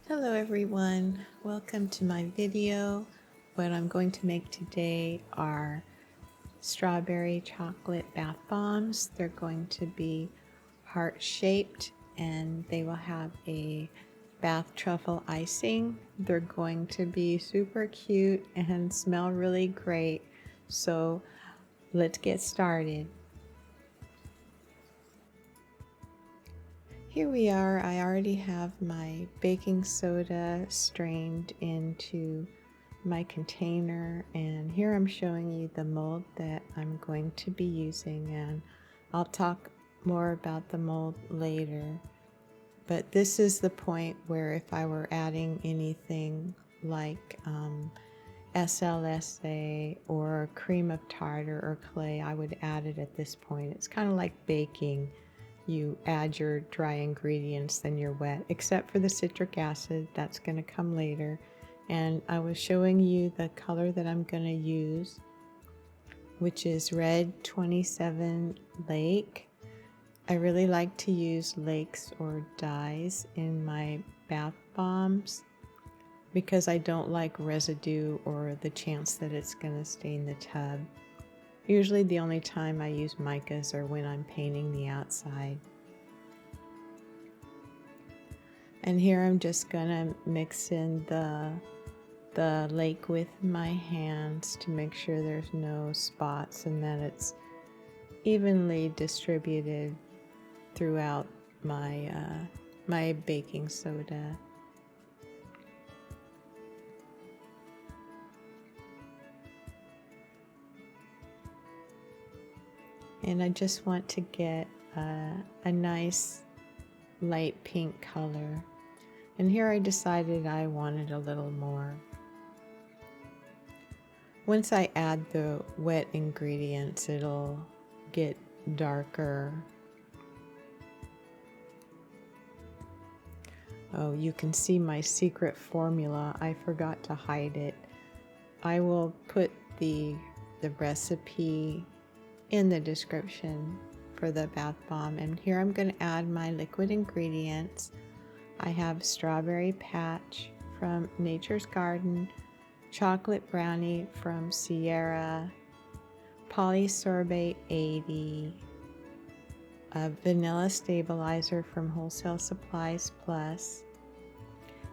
Hello everyone, welcome to my video. What I'm going to make today are strawberry chocolate bath bombs. They're going to be heart-shaped and they will have a bath truffle icing. They're going to be super cute and smell really great. So let's get started. Here we are. I already have my baking soda strained into my container, and here I'm showing you the mold that I'm going to be using, and I'll talk more about the mold later. But this is the point where if I were adding anything like SLSA or cream of tartar or clay, I would add it at this point. It's kind of like baking. You add your dry ingredients, then your wet, except for the citric acid, that's going to come later. And I was showing you the color that I'm going to use, which is Red 27 Lake. I really like to use lakes or dyes in my bath bombs because I don't like residue or the chance that it's going to stain the tub. Usually the only time I use micas are when I'm painting the outside. And here I'm just gonna mix in the lake with my hands to make sure there's no spots and that it's evenly distributed throughout my my baking soda. And I just want to get a nice light pink color. And here I decided I wanted a little more. Once I add the wet ingredients, it'll get darker. Oh, you can see my secret formula. I forgot to hide it. I will put the recipe in the description for the bath bomb. And here I'm going to add my liquid ingredients. I have strawberry patch from Nature's Garden, chocolate brownie from Sierra, polysorbate 80, a vanilla stabilizer from Wholesale Supplies Plus,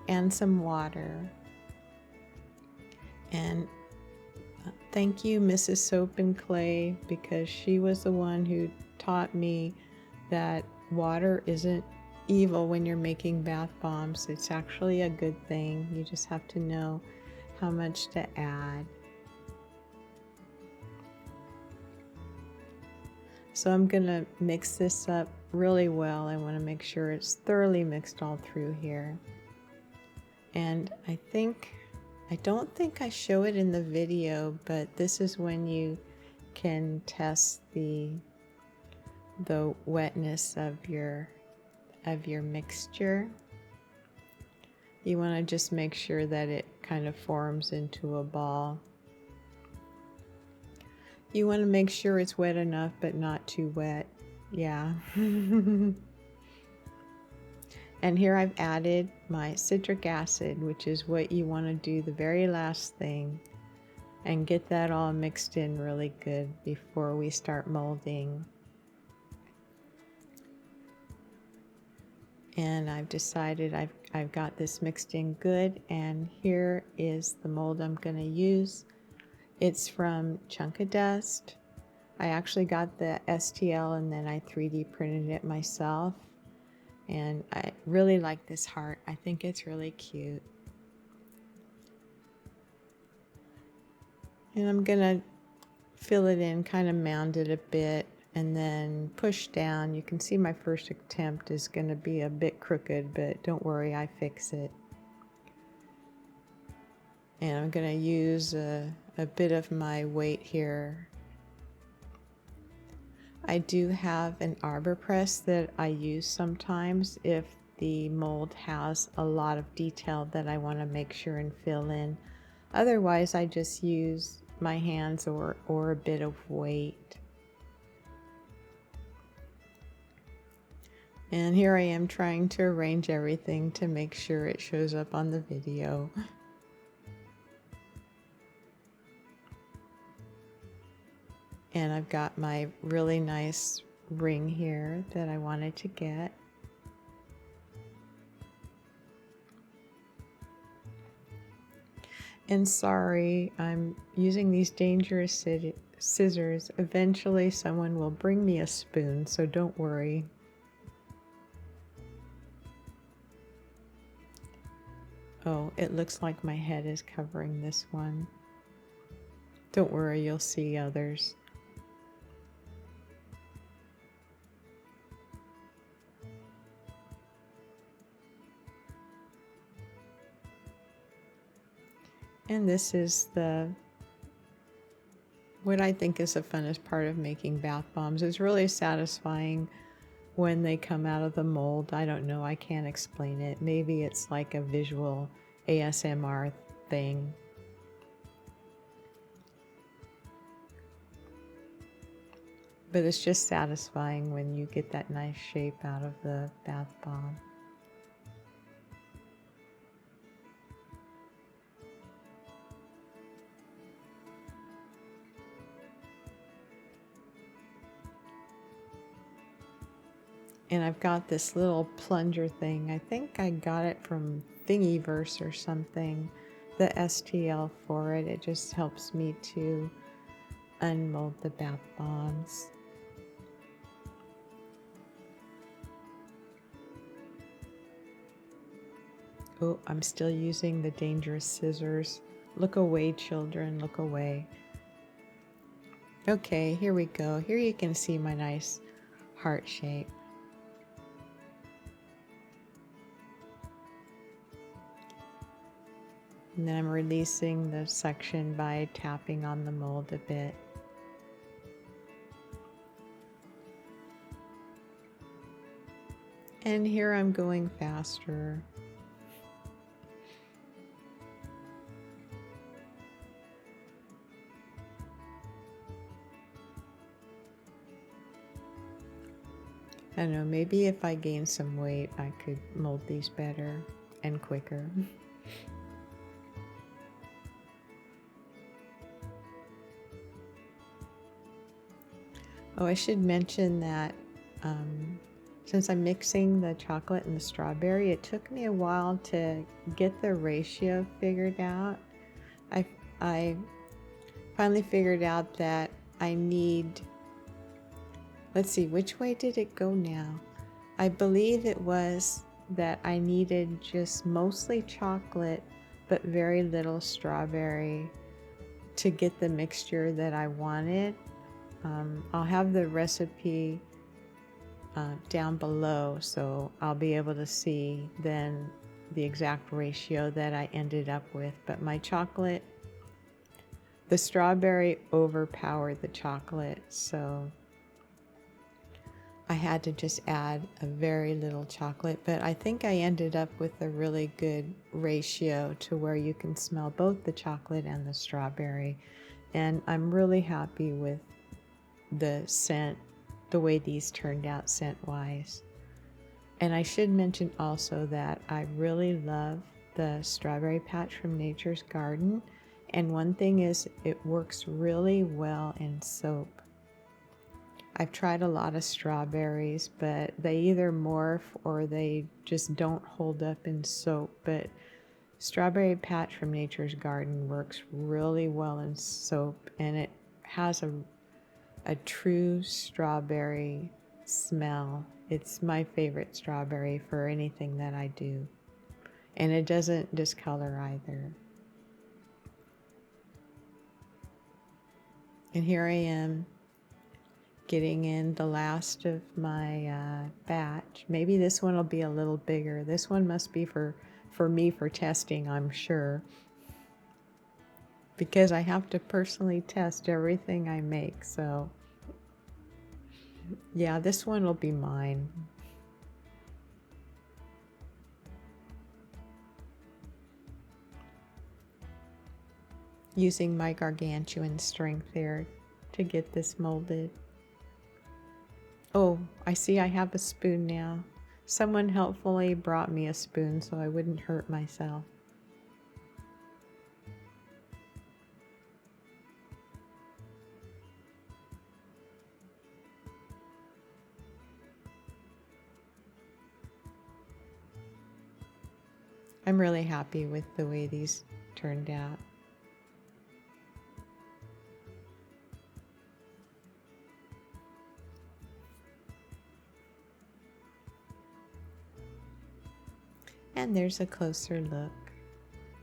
and some water. And thank you, Mrs. Soap and Clay, because she was the one who taught me that water isn't evil when you're making bath bombs. It's actually a good thing. You just have to know how much to add. So I'm gonna mix this up really well. I want to make sure it's thoroughly mixed all through here. And I don't think I show it in the video, but this is when you can test the wetness of your mixture. You want to just make sure that it kind of forms into a ball. You want to make sure it's wet enough but not too wet. Yeah. And here I've added my citric acid, which is what you want to do the very last thing, and get that all mixed in really good before we start molding. And I've decided I've got this mixed in good, and here is the mold I'm going to use. It's from Chunk of Dust. I actually got the STL and then I 3D printed it myself. And I really like this heart. I think it's really cute. And I'm gonna fill it in, kind of mound it a bit, and then push down. You can see my first attempt is gonna be a bit crooked, but don't worry, I fix it. And I'm gonna use a bit of my weight here. I do have an arbor press that I use sometimes if the mold has a lot of detail that I want to make sure and fill in. Otherwise, I just use my hands or a bit of weight. And here I am trying to arrange everything to make sure it shows up on the video. And I've got my really nice ring here that I wanted to get. And sorry, I'm using these dangerous scissors. Eventually someone will bring me a spoon, so don't worry. Oh, it looks like my head is covering this one. Don't worry, you'll see others. And this is what I think is the funnest part of making bath bombs. It's really satisfying when they come out of the mold. I don't know, I can't explain it. Maybe it's like a visual ASMR thing. But it's just satisfying when you get that nice shape out of the bath bomb. And I've got this little plunger thing. I think I got it from Thingiverse or something. The STL for it. It just helps me to unmold the bath bombs. Oh, I'm still using the dangerous scissors. Look away, children, look away. Okay, here we go. Here you can see my nice heart shape. And then I'm releasing the section by tapping on the mold a bit. And here I'm going faster. I don't know, maybe if I gain some weight, I could mold these better and quicker. Oh, I should mention that since I'm mixing the chocolate and the strawberry, it took me a while to get the ratio figured out. I finally figured out that I need, let's see, which way did it go now? I believe it was that I needed just mostly chocolate but very little strawberry to get the mixture that I wanted. I'll have the recipe down below, so I'll be able to see then the exact ratio that I ended up with. But my chocolate, the strawberry overpowered the chocolate, so I had to just add a very little chocolate. But I think I ended up with a really good ratio to where you can smell both the chocolate and the strawberry. And I'm really happy with the scent, the way these turned out scent-wise. And I should mention also that I really love the strawberry patch from Nature's Garden. And one thing is, it works really well in soap. I've tried a lot of strawberries, but they either morph or they just don't hold up in soap. But strawberry patch from Nature's Garden works really well in soap, and it has a true strawberry smell. It's my favorite strawberry for anything that I do. And it doesn't discolor either. And here I am getting in the last of my batch. Maybe this one will be a little bigger. This one must be for me for testing, I'm sure. Because I have to personally test everything I make, so yeah, this one will be mine. Using my gargantuan strength here to get this molded. Oh, I see I have a spoon now. Someone helpfully brought me a spoon so I wouldn't hurt myself. I'm really happy with the way these turned out. And there's a closer look.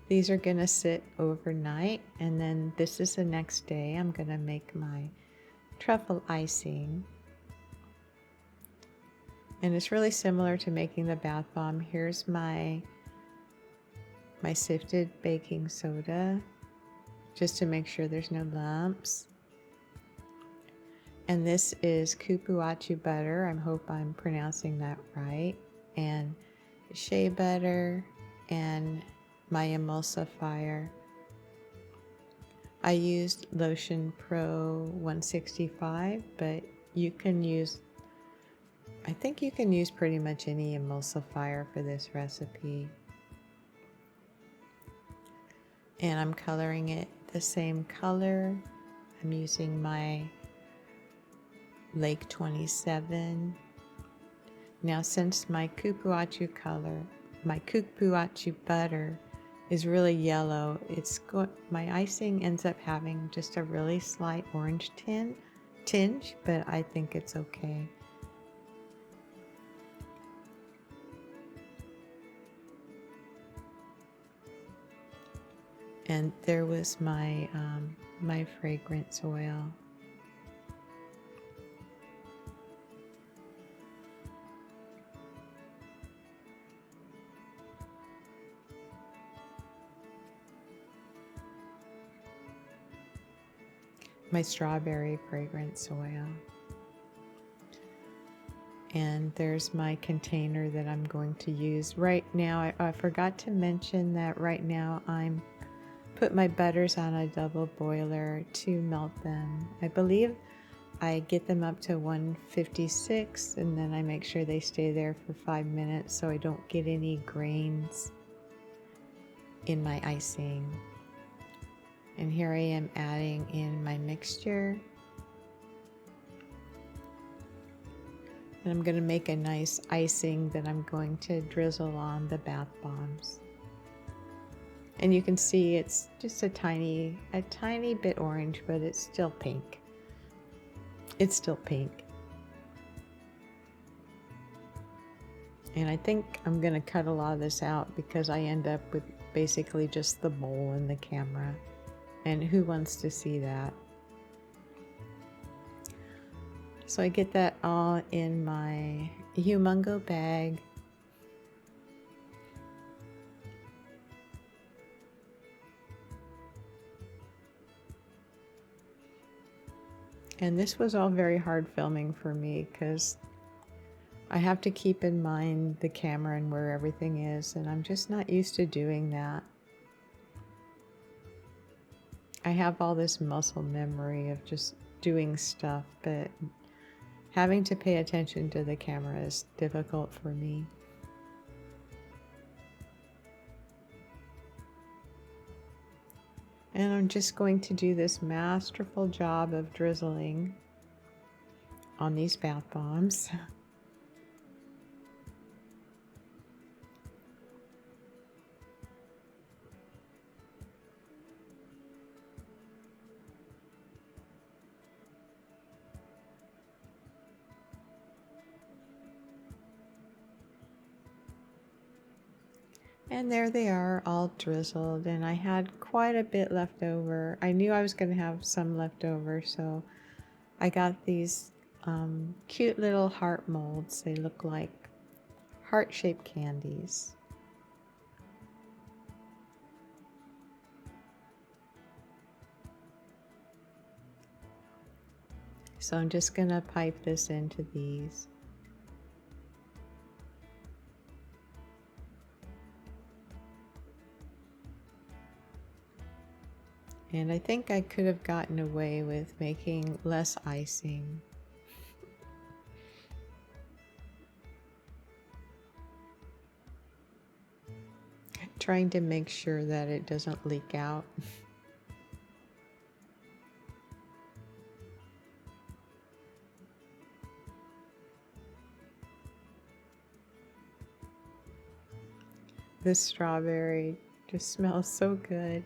These are gonna sit overnight, and then this is the next day. I'm gonna make my truffle icing. And it's really similar to making the bath bomb. Here's my sifted baking soda, just to make sure there's no lumps. And this is kupuachu butter. I hope I'm pronouncing that right. And shea butter and my emulsifier. I used Lotion Pro 165, but you can use, I think you can use pretty much any emulsifier for this recipe. And I'm coloring it the same color. I'm using my Lake 27. Now, since my kupuachu butter is really yellow, my icing ends up having just a really slight orange tinge, but I think it's okay. And there was my my fragrance oil. My strawberry fragrance oil. And there's my container that I'm going to use. Right now, I forgot to mention that right now I'm put my butters on a double boiler to melt them. I believe I get them up to 156, and then I make sure they stay there for 5 minutes so I don't get any grains in my icing. And here I am adding in my mixture. And I'm going to make a nice icing that I'm going to drizzle on the bath bombs. And you can see it's just a tiny bit orange, but it's still pink. It's still pink. And I think I'm going to cut a lot of this out because I end up with basically just the bowl and the camera. And who wants to see that? So I get that all in my humongo bag. And this was all very hard filming for me because I have to keep in mind the camera and where everything is, and I'm just not used to doing that. I have all this muscle memory of just doing stuff, but having to pay attention to the camera is difficult for me. And I'm just going to do this masterful job of drizzling on these bath bombs. And there they are, all drizzled, and I had quite a bit left over. I knew I was going to have some left over, so I got these cute little heart molds. They look like heart-shaped candies. So I'm just going to pipe this into these. And I think I could have gotten away with making less icing. trying to make sure that it doesn't leak out. This strawberry just smells so good.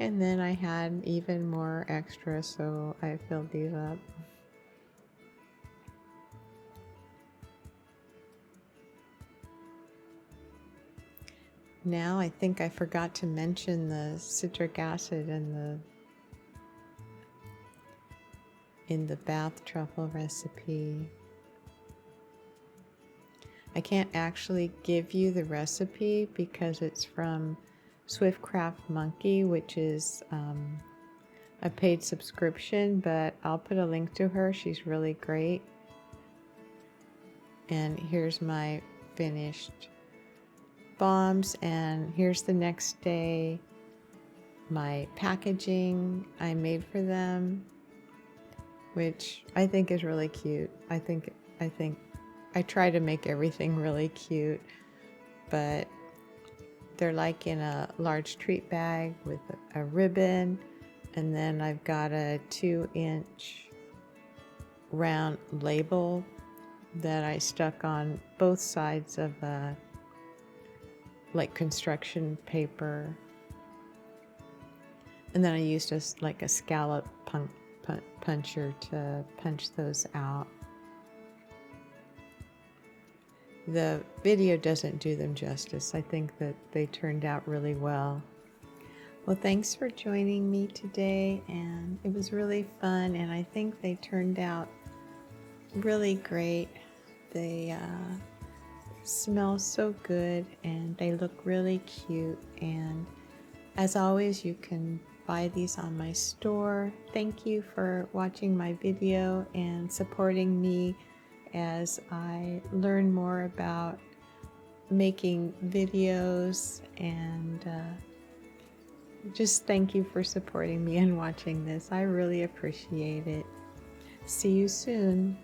And then I had even more extra, so I filled these up. Now I think I forgot to mention the citric acid in the bath truffle recipe. I can't actually give you the recipe because it's from SwiftCraftMonkey, which is a paid subscription, but I'll put a link to her. She's really great. And here's my finished bombs, and here's the next day my packaging I made for them, which I think is really cute. I think I try to make everything really cute, but they're like in a large treat bag with a ribbon, and then I've got a 2-inch round label that I stuck on both sides of a like construction paper, and then I used a scallop puncher to punch those out. The video doesn't do them justice. I think that they turned out really well. Well, thanks for joining me today, and it was really fun, and I think they turned out really great. They smell so good, and they look really cute, and as always, you can buy these on my store. Thank you for watching my video and supporting me as I learn more about making videos, and just thank you for supporting me and watching this. I really appreciate it. See you soon.